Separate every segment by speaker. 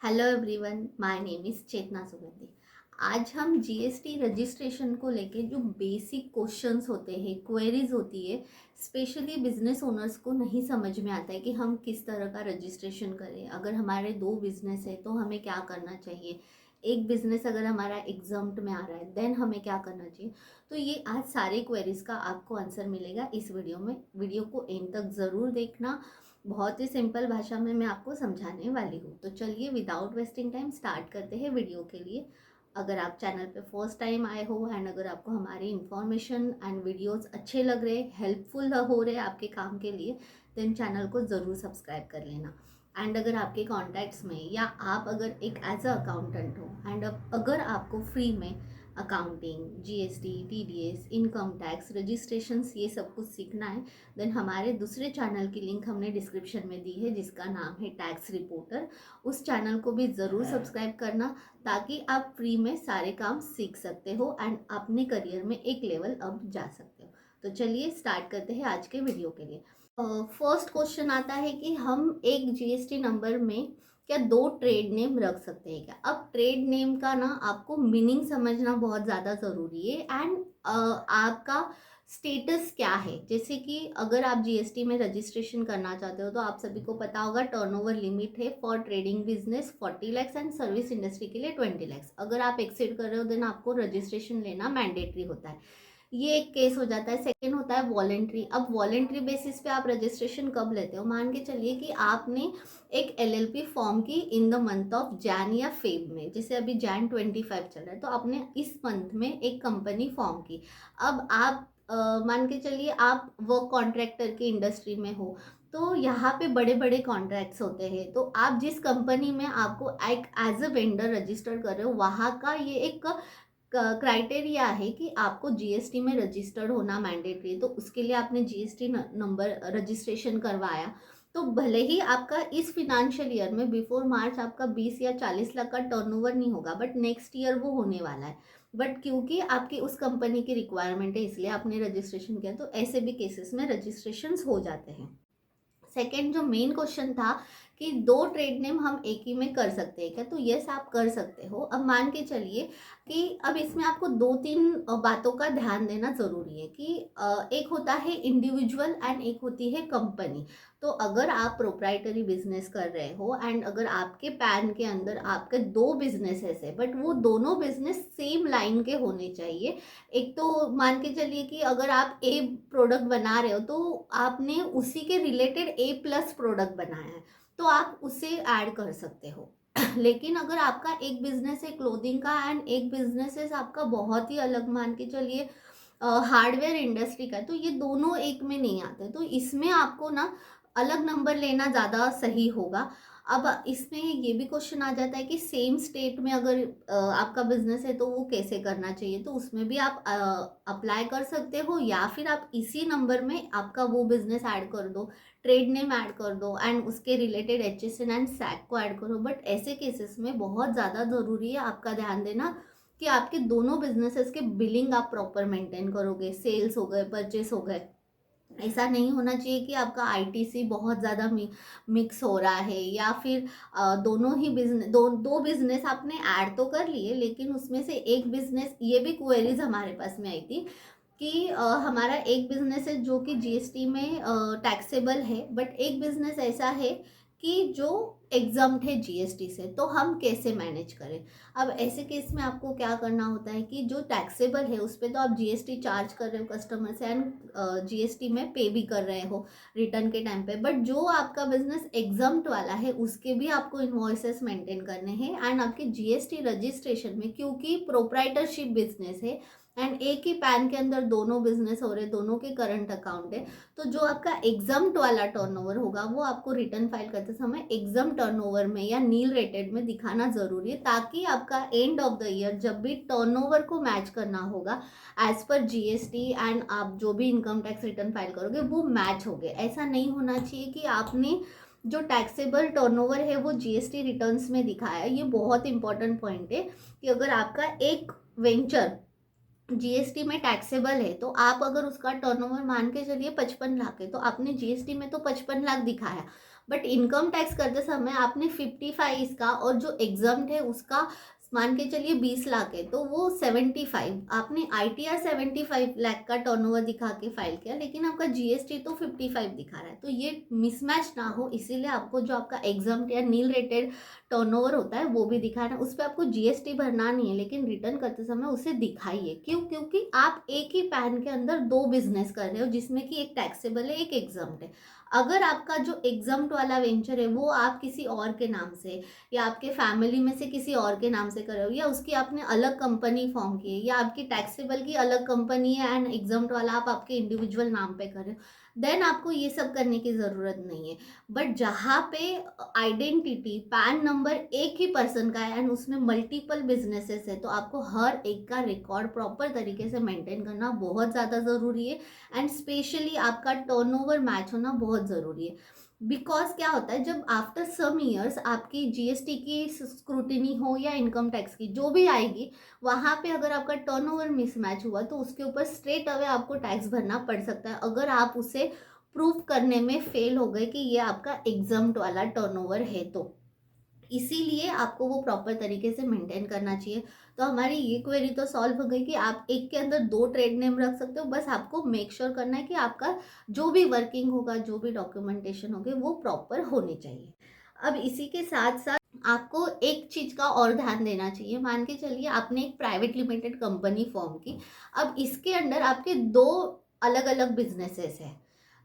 Speaker 1: Hello everyone, my name is Chetna Sugandhi. आज हम GST registration को लेके जो बेसिक क्वेश्चंस होते हैं, क्वेरीज होती है, स्पेशली बिजनेस ओनर्स को नहीं समझ में आता है कि हम किस तरह का रजिस्ट्रेशन करें। अगर हमारे दो बिजनेस है तो हमें क्या करना चाहिए, एक बिजनेस अगर हमारा एग्जाम्प्ट में आ रहा है देन हमें क्या करना चाहिए। तो ये आज सारे क्वेरीज का आपको आंसर मिलेगा इस वीडियो में। वीडियो को एंड तक ज़रूर देखना, बहुत ही सिंपल भाषा में मैं आपको समझाने वाली हूँ। तो चलिए विदाउट वेस्टिंग टाइम स्टार्ट करते हैं वीडियो के लिए। अगर आप चैनल पे फर्स्ट टाइम आए हो एंड अगर आपको हमारी इन्फॉर्मेशन एंड वीडियोस अच्छे लग रहे, हेल्पफुल हो रहे आपके काम के लिए, देन चैनल को ज़रूर सब्सक्राइब कर लेना। एंड अगर आपके कॉन्टैक्ट्स में या आप अगर एक एज अ अकाउंटेंट हो एंड अगर आपको फ्री में accounting, GST, TDS, income tax, registrations ये सब कुछ सीखना है, देन हमारे दूसरे चैनल की लिंक हमने डिस्क्रिप्शन में दी है जिसका नाम है टैक्स रिपोर्टर। उस चैनल को भी ज़रूर सब्सक्राइब करना ताकि आप फ्री में सारे काम सीख सकते हो एंड अपने करियर में एक लेवल अप जा सकते हो। तो चलिए स्टार्ट करते हैं आज के वीडियो के लिए। फर्स्ट क्वेश्चन आता है कि हम एक जीएसटी नंबर में क्या दो ट्रेड नेम रख सकते हैं क्या। अब ट्रेड नेम का ना आपको मीनिंग समझना बहुत ज़्यादा ज़रूरी है एंड आपका स्टेटस क्या है। जैसे कि अगर आप जीएसटी में रजिस्ट्रेशन करना चाहते हो तो आप सभी को पता होगा टर्नओवर लिमिट है for trading business 40 lakh and service industry के लिए 20 लाख। अगर आप एक्सीड कर रहे हो देन आपको रजिस्ट्रेशन लेना मैंडेटरी होता है। ये एक केस हो जाता है। सेकंड होता है वॉलेंट्री। अब वॉलेंट्री बेसिस पे आप रजिस्ट्रेशन कब लेते हो, मान के चलिए कि आपने एक एलएलपी फॉर्म की in the month of Jain या फेब में, जैसे अभी जैन 25 चल रहा है तो आपने इस मंथ में एक कंपनी फॉर्म की। अब आप मान के चलिए आप वर्क कॉन्ट्रैक्टर की इंडस्ट्री में हो तो यहाँ पे बड़े बड़े कॉन्ट्रैक्ट्स होते हैं। तो आप जिस कंपनी में आपको एक एज अ वेंडर रजिस्टर कर रहे हो वहाँ का ये एक क्राइटेरिया है कि आपको जीएसटी में रजिस्टर्ड होना मैंडेटरी है। तो उसके लिए आपने जीएसटी नंबर रजिस्ट्रेशन करवाया तो भले ही आपका इस फिनेंशियल ईयर में बिफोर मार्च आपका 20 या 40 लाख का टर्नओवर नहीं होगा, बट नेक्स्ट ईयर वो होने वाला है। बट क्योंकि आपकी उस कंपनी की रिक्वायरमेंट है इसलिए आपने रजिस्ट्रेशन किया, तो ऐसे भी केसेस में रजिस्ट्रेशन हो जाते हैं। सेकेंड जो मेन क्वेश्चन था कि दो ट्रेड नेम हम एक ही में कर सकते हैं क्या, तो यस आप कर सकते हो। अब मान के चलिए कि अब इसमें आपको दो तीन बातों का ध्यान देना ज़रूरी है कि एक होता है इंडिविजुअल एंड एक होती है कंपनी। तो अगर आप प्रोप्राइटरी बिजनेस कर रहे हो एंड अगर आपके पैन के अंदर आपके दो बिजनेसेस है बट वो दोनों बिजनेस सेम लाइन के होने चाहिए। एक तो मान के चलिए कि अगर आप ए प्रोडक्ट बना रहे हो तो आपने उसी के रिलेटेड ए प्लस प्रोडक्ट बनाया है तो आप उसे ऐड कर सकते हो। लेकिन अगर आपका एक बिजनेस है क्लोथिंग का एंड एक बिजनेस है आपका बहुत ही अलग, मान के चलिए हार्डवेयर इंडस्ट्री का, तो ये दोनों एक में नहीं आते। तो इसमें आपको ना अलग नंबर लेना ज़्यादा सही होगा। अब इसमें ये भी क्वेश्चन आ जाता है कि सेम स्टेट में अगर आपका बिजनेस है तो वो कैसे करना चाहिए। तो उसमें भी आप अप्लाई कर सकते हो या फिर आप इसी नंबर में आपका वो बिजनेस ऐड कर दो, ट्रेड नेम ऐड कर दो एंड उसके रिलेटेड एचएसएन एंड सैक को ऐड करो। बट ऐसे केसेस में बहुत ज़्यादा ज़रूरी है आपका ध्यान देना कि आपके दोनों बिजनेसेस के बिलिंग आप प्रॉपर मेंटेन करोगे। सेल्स हो गए, परचेस हो गए, ऐसा नहीं होना चाहिए कि आपका आईटीसी बहुत ज़्यादा मिक्स हो रहा है या फिर दोनों ही बिजनेस दो बिजनेस आपने ऐड तो कर लिए लेकिन उसमें से एक बिजनेस, ये भी क्वेरीज हमारे पास में आई थी कि हमारा एक बिजनेस है जो कि जीएसटी में टैक्सेबल है बट एक बिजनेस ऐसा है कि जो एग्जम्प्ट है जीएसटी से, तो हम कैसे मैनेज करें। अब ऐसे केस में आपको क्या करना होता है कि जो टैक्सेबल है उस पर तो आप जीएसटी चार्ज कर रहे हो कस्टमर से एंड जीएसटी में पे भी कर रहे हो रिटर्न के टाइम पे, बट जो आपका बिजनेस एग्जम्प्ट वाला है उसके भी आपको इन्वॉइसेस मेंटेन करने हैं एंड आपके जीएसटी रजिस्ट्रेशन में, क्योंकि प्रोप्राइटरशिप बिजनेस है एंड एक ही पैन के अंदर दोनों बिजनेस हो रहे, दोनों के करंट अकाउंट है, तो जो आपका एग्जम्प्ट वाला टर्नओवर होगा वो आपको रिटर्न फाइल करते समय एग्जम्प्ट टर्नओवर में या नील रेटेड में दिखाना जरूरी है ताकि आपका एंड ऑफ द ईयर जब भी टर्नओवर को मैच करना होगा एज पर जीएसटी एंड आप जो भी इनकम टैक्स रिटर्न फाइल करोगे वो मैच हो गए। ऐसा नहीं होना चाहिए कि आपने जो टैक्सेबल टर्नओवर है वो जीएसटी रिटर्न्स में दिखाया। ये बहुत इंपॉर्टेंट पॉइंट है कि अगर आपका एक वेंचर जीएसटी में टैक्सेबल है तो आप अगर उसका टर्नओवर मान के चलिए 55 लाख है तो आपने जीएसटी में तो 55 लाख दिखाया, बट इनकम टैक्स करते समय आपने 55 इसका और जो एग्जाम है उसका मान के चलिए 20 लाख है, तो वो 75 आपने ITR 75 लाख का टर्नओवर दिखा के फाइल किया, लेकिन आपका GST तो 55 दिखा रहा है। तो ये मिसमैच ना हो इसीलिए आपको जो आपका एग्जाम या नील रेटेड टर्नओवर होता है वो भी दिखाना है, उस पर आपको GST भरना नहीं है, लेकिन रिटर्न करते समय उसे दिखाइए। क्यों? क्योंकि आप एक ही पैन के अंदर दो बिजनेस कर रहे हो, जिसमें कि एक टैक्सेबल है, एक एग्जाम है। अगर आपका जो एग्जाम वाला वेंचर है वो आप किसी और के नाम से या आपके फैमिली में से किसी और के नाम से कर रहे हो, या उसकी आपने अलग कंपनी फॉर्म की है, या आपकी टैक्सेबल की अलग कंपनी है एंड एग्जाम वाला आप आपके इंडिविजुअल नाम पे कर रहे हो, देन आपको ये सब करने की ज़रूरत नहीं है। बट जहाँ पे आइडेंटिटी पैन नंबर एक ही पर्सन का है एंड उसमें मल्टीपल बिजनेसेस है, तो आपको हर एक का रिकॉर्ड प्रॉपर तरीके से मेंटेन करना बहुत ज़्यादा ज़रूरी है एंड स्पेशली आपका टर्नओवर मैच होना बहुत ज़रूरी है। बिकॉज क्या होता है, जब आफ्टर सम ईयर्स आपकी GST की स्क्रूटिनी हो या इनकम टैक्स की जो भी आएगी, वहाँ पे अगर आपका टर्नओवर मिसमैच हुआ तो उसके ऊपर स्ट्रेट अवे आपको टैक्स भरना पड़ सकता है, अगर आप उसे प्रूव करने में फेल हो गए कि ये आपका एग्जाम्प्ट वाला टर्नओवर है। तो इसीलिए आपको वो प्रॉपर तरीके से मेंटेन करना चाहिए। तो हमारी ये क्वेरी तो सॉल्व हो गई कि आप एक के अंदर दो ट्रेड नेम रख सकते हो, बस आपको मेक श्योर करना है कि आपका जो भी वर्किंग होगा, जो भी डॉक्यूमेंटेशन होगी, वो प्रॉपर होनी चाहिए। अब इसी के साथ साथ आपको एक चीज का और ध्यान देना चाहिए। मान के चलिए आपने एक प्राइवेट लिमिटेड कंपनी फॉर्म की, अब इसके अंडर आपके दो अलग अलग बिजनेसेस है,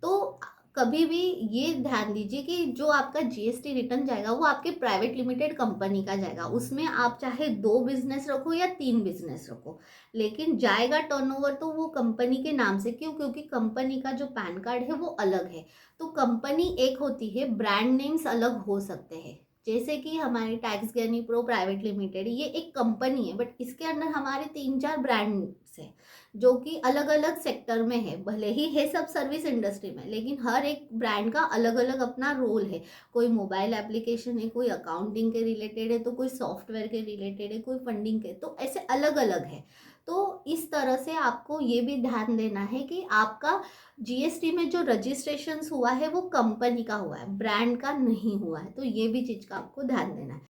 Speaker 1: तो कभी भी ये ध्यान दीजिए कि जो आपका GST रिटर्न जाएगा वो आपके प्राइवेट लिमिटेड कंपनी का जाएगा, उसमें आप चाहे 2 बिजनेस रखो या 3 बिजनेस रखो, लेकिन जाएगा टर्नओवर तो वो कंपनी के नाम से। क्यों? क्योंकि कंपनी का जो पैन कार्ड है वो अलग है। तो कंपनी एक होती है, ब्रांड नेम्स अलग हो सकते हैं। जैसे कि हमारी टैक्स ज्ञानी प्रो प्राइवेट लिमिटेड ये एक कंपनी है, बट इसके अंदर हमारे 3-4 ब्रांड्स हैं जो कि अलग अलग सेक्टर में है, भले ही है सब सर्विस इंडस्ट्री में, लेकिन हर एक ब्रांड का अलग अलग अपना रोल है। कोई मोबाइल एप्लीकेशन है, कोई अकाउंटिंग के रिलेटेड है, तो कोई सॉफ्टवेयर के रिलेटेड है, कोई फंडिंग के, तो ऐसे अलग अलग है। तो इस तरह से आपको ये भी ध्यान देना है कि आपका GST में जो रजिस्ट्रेशन हुआ है वो कंपनी का हुआ है, ब्रांड का नहीं हुआ है। तो ये भी चीज़ का आपको ध्यान देना है।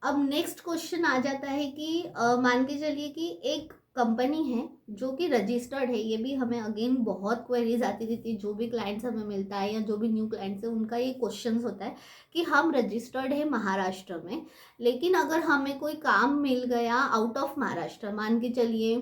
Speaker 1: अब नेक्स्ट क्वेश्चन आ जाता है कि मान के चलिए कि एक कंपनी है जो कि रजिस्टर्ड है। ये भी हमें अगेन बहुत क्वेरीज आती रहती है, जो भी क्लाइंट्स हमें मिलता है या जो भी न्यू क्लाइंट्स है उनका ये क्वेश्चन होता है कि हम रजिस्टर्ड है महाराष्ट्र में, लेकिन अगर हमें कोई काम मिल गया आउट ऑफ महाराष्ट्र, मान के चलिए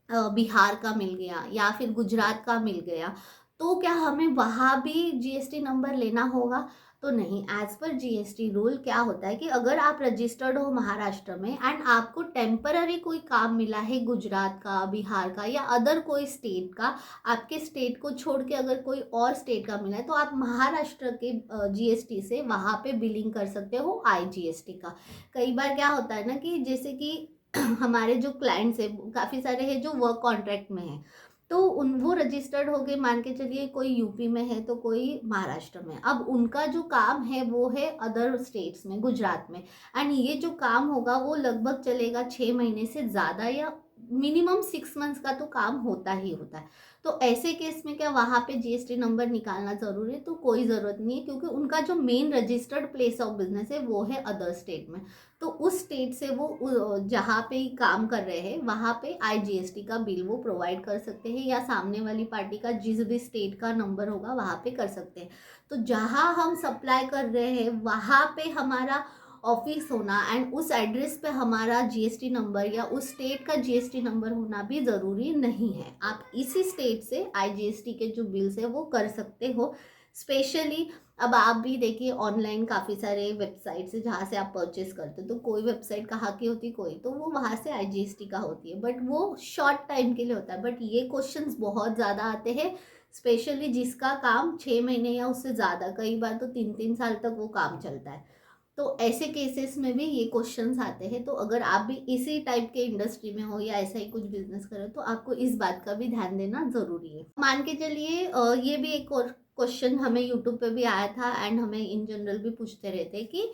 Speaker 1: बिहार का मिल गया या फिर गुजरात का मिल गया, तो क्या हमें वहाँ भी GST नंबर लेना होगा? तो नहीं, एज पर GST रूल क्या होता है कि अगर आप रजिस्टर्ड हो महाराष्ट्र में एंड आपको टेम्पररी कोई काम मिला है गुजरात का, बिहार का या अदर कोई स्टेट का, आपके स्टेट को छोड़ के अगर कोई और स्टेट का मिला है, तो आप महाराष्ट्र के GST से वहाँ पे बिलिंग कर सकते हो IGST का। कई बार क्या होता है ना कि जैसे कि हमारे जो क्लाइंट्स है काफ़ी सारे हैं जो वर्क कॉन्ट्रैक्ट में है, तो उन वो रजिस्टर्ड हो गए, मान के चलिए कोई यूपी में है तो कोई महाराष्ट्र में। अब उनका जो काम है वो है अदर स्टेट्स में, गुजरात में, एंड ये जो काम होगा वो लगभग चलेगा 6 महीने से ज़्यादा या मिनिमम 6 मंथ्स का तो काम होता ही होता है। तो ऐसे केस में क्या वहाँ पे GST नंबर निकालना ज़रूरी है? तो कोई ज़रूरत नहीं है, क्योंकि उनका जो main registered place of business है वो है अदर स्टेट में। तो उस स्टेट से वो जहाँ पे काम कर रहे हैं वहाँ पे IGST का बिल वो प्रोवाइड कर सकते हैं, या सामने वाली पार्टी का जिस भी स्टेट का नंबर होगा वहाँ पे कर सकते हैं। तो जहाँ हम सप्लाई कर रहे हैं वहाँ पे हमारा ऑफिस होना एंड उस एड्रेस पे हमारा GST नंबर या उस स्टेट का GST नंबर होना भी ज़रूरी नहीं है। आप इसी स्टेट से IGST के जो बिल्स है वो कर सकते हो। स्पेशली अब आप भी देखिए ऑनलाइन काफ़ी सारे वेबसाइट्स है जहाँ से आप परचेस करते हो, तो कोई वेबसाइट कहाँ की होती, कोई तो वो वहाँ से IGST का होती है, बट वो शॉर्ट टाइम के लिए होता है। बट ये क्वेश्चंस बहुत ज़्यादा आते हैं, स्पेशली जिसका काम 6 महीने या उससे ज़्यादा, कई बार तो 3-3 साल तक वो काम चलता है। तो ऐसे केसेस में भी ये क्वेश्चंस आते हैं। तो अगर आप भी इसी टाइप के इंडस्ट्री में हो या ऐसा ही कुछ बिजनेस करो, तो आपको इस बात का भी ध्यान देना ज़रूरी है। मान के चलिए ये भी एक और क्वेश्चन हमें यूट्यूब पे भी आया था एंड हमें इन जनरल भी पूछते रहते कि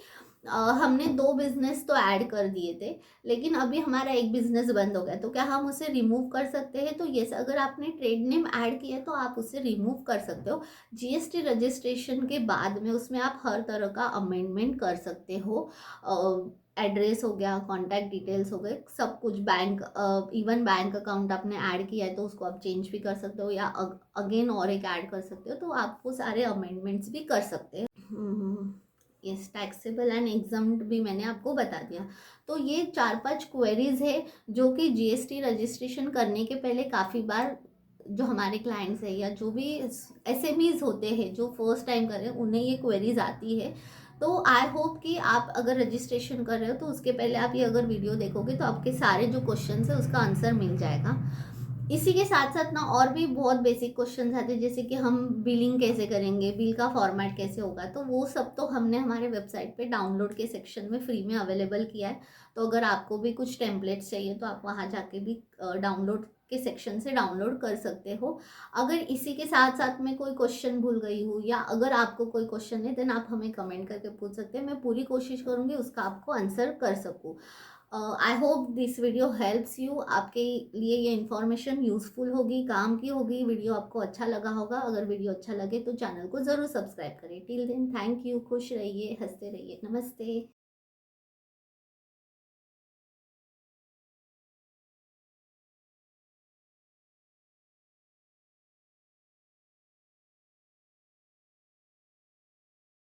Speaker 1: हमने 2 बिज़नेस तो ऐड कर दिए थे, लेकिन अभी हमारा एक बिज़नेस बंद हो गया, तो क्या हम उसे रिमूव कर सकते हैं? तो येस, अगर आपने ट्रेड नेम ऐड किया है तो आप उसे रिमूव कर सकते हो। जीएसटी रजिस्ट्रेशन के बाद में उसमें आप हर तरह का अमेंडमेंट कर सकते हो। एड्रेस हो गया, कॉन्टैक्ट डिटेल्स हो गए, सब कुछ, इवन बैंक अकाउंट आपने ऐड किया है तो उसको आप चेंज भी कर सकते हो, या अगेन और एक ऐड कर सकते हो, तो आप वो सारे अमेंडमेंट्स भी कर सकते हैं। यस, टैक्सेबल एंड एग्जम्प्ट भी मैंने आपको बता दिया। तो ये 4-5 क्वेरीज है जो कि जीएसटी रजिस्ट्रेशन करने के पहले काफ़ी बार जो हमारे क्लाइंट्स है या जो भी एसएमईज होते हैं जो फर्स्ट टाइम कर रहे हैं उन्हें ये क्वेरीज आती है। तो आई होप कि आप अगर रजिस्ट्रेशन कर रहे हो तो उसके पहले आप ये अगर वीडियो देखोगे तो आपके सारे जो क्वेश्चन है उसका आंसर मिल जाएगा। इसी के साथ साथ ना और भी बहुत बेसिक क्वेश्चन आते हैं, जैसे कि हम बिलिंग कैसे करेंगे, बिल का फॉर्मेट कैसे होगा, तो वो सब तो हमने हमारे वेबसाइट पे डाउनलोड के सेक्शन में फ्री में अवेलेबल किया है। तो अगर आपको भी कुछ टेम्पलेट्स चाहिए तो आप वहाँ जाके भी डाउनलोड के सेक्शन से डाउनलोड कर सकते हो। अगर इसी के साथ साथ में कोई क्वेश्चन भूल गई हूँ या अगर आपको कोई क्वेश्चन है देन आप हमें कमेंट करके पूछ सकते हैं, मैं पूरी कोशिश करूँगी उसका आपको आंसर कर सकूँ। I hope this video helps you, आपके लिए ये इन्फॉर्मेशन यूजफुल होगी, काम की होगी, वीडियो आपको अच्छा लगा होगा। अगर वीडियो अच्छा लगे तो चैनल को ज़रूर सब्सक्राइब करें। टिल देन थैंक यू, खुश रहिए, हंसते रहिए, नमस्ते।